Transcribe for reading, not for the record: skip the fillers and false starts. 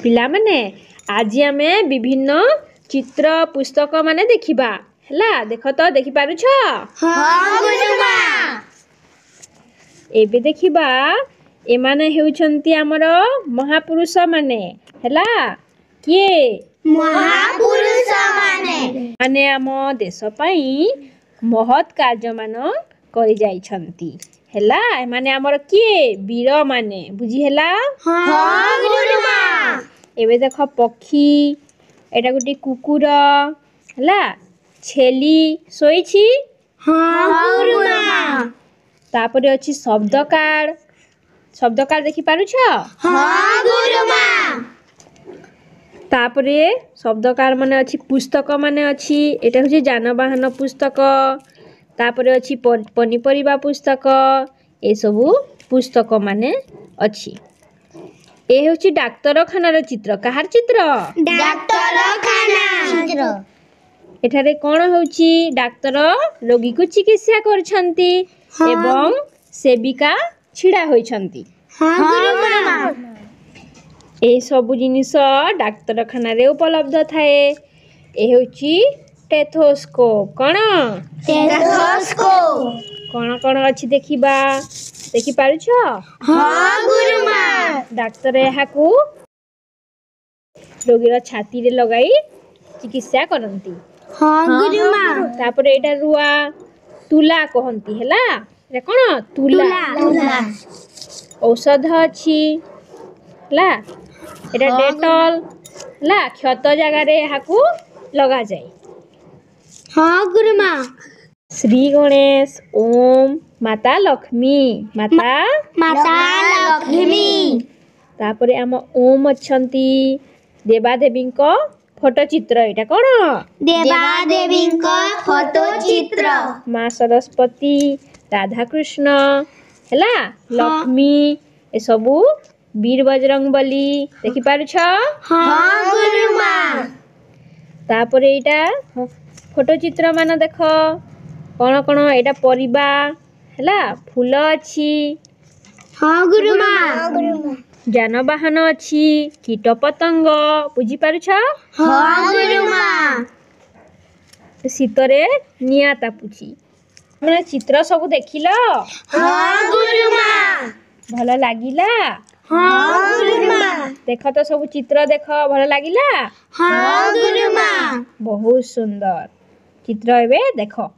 पिला माने आज आमे विभिन्न चित्र पुस्तक माने देखिबा हला देख तो देखि पारुछ हां गुरुमा एबे देखिबा एमाने हेउछंती हमर महापुरुष माने हला के महापुरुष माने आम देश पई महत् कार्य मान करि जाइछंती हला माने हमर के वीर माने बुझी हला हां गुरुमा एबे देख पक्षी एटा गुटी कुकुर हला छेली सोइछि हां गुरुमा तापरे अछि शब्दकार देखि पारुछ हां गुरुमा तापरे शब्दकार माने अछि पुस्तक माने अछि एटा होछि जानवाहन पुस्तक तापरे अछि पनिपरिबा पुस्तक ए सबु पुस्तक माने अछि ए होछि डाक्तरखानार चित्र कहार चित्र डाक्तरखाना चित्र एठारे कोन होछि डाक्तर रोगी को चिकित्सा करछंती एवं सेविका छिड़ा होइछंती हां गुरुमा ए सबु जिनिस डाक्तरखाना रे उपलब्ध थाए ए होछि टेथोस्कोप कोन कोन अछि देखिबा देखि पारुछ हां गुरुमा डाक्तर एहाकू रोगीर छाती रे लगाई चिकित्सा करंती हां गुरुमा तापरे एटा रुआ तुला कहंती हला रे कोन तुला औषध अछि हला एटा डेटॉल हला क्षत जगह रे एहाकू लगा जाय हां गुरुमा श्री गणेश ओम माता लक्ष्मी माता लक्ष्मी तापरे आम ओम अछंती देवादेवी को फोटो चित्र एटा कोन देवादेवी को फोटो चित्र माँ सरस्वती राधा कृष्ण हला लक्ष्मी ए सबु वीर बजरंगबली देखि पारुछ हां गुरुमा तापरे एटा फोटो चित्र मान देख कोन कोन एटा परिबा हला फूल अछि हां गुरुमा जानवाहन अछि कीट पतंग बुझी पारुछ हां गुरुमा शीतरे निया तापुछि माने चित्र सब देखिलो हां गुरुमा भलो लागिला हां गुरुमा देख तो सब चित्र देख भलो लागिला हां गुरुमा बहुत सुंदर चित्र एबे देखो